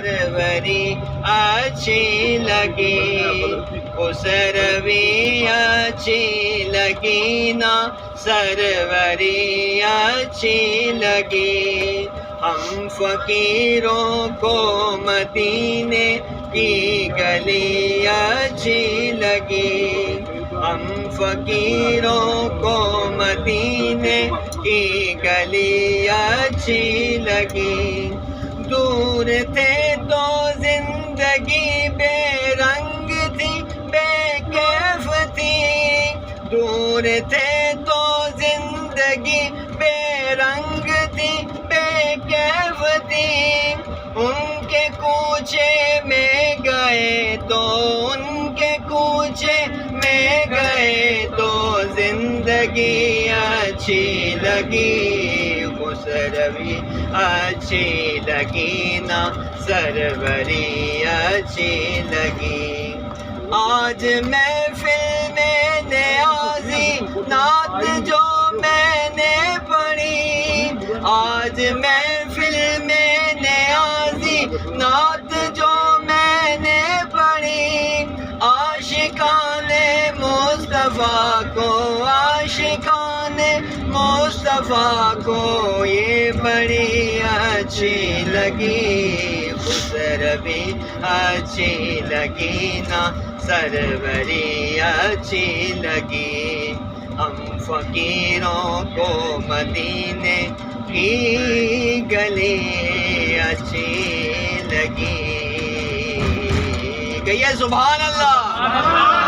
سروری اچھی لگی، خسروی اچھی لگی نا سروری اچھی لگی۔ ہم فقیروں کو مدینے کی گلی اچھی لگی، ہم فقیروں کو مدینے کی گلی اچھی لگی۔ دور تھے تو زندگی بے رنگ تھی، بے کیف تھی، دور تھے تو زندگی بے رنگ تھی، بے کیف تھی۔ ان کے کوچے میں گئے تو، ان کے کوچے میں گئے تو زندگی اچھی لگی، خسروی اچھی لگی نا سروری اچھی لگی۔ آج محفل میں نیازی نعت جو میں نے پڑھی، آج محفل میں نیازی نعت جو میں نے پڑھی، عاشقان مصطفیٰ کو، عاشقان مصطفیٰ کو یہ بڑی اچھی لگی، خسروی اچھی لگی نا سروری اچھی لگی۔ ہم فقیروں کو مدینے کی گلی اچھی لگی۔ کہیے سبحان اللہ۔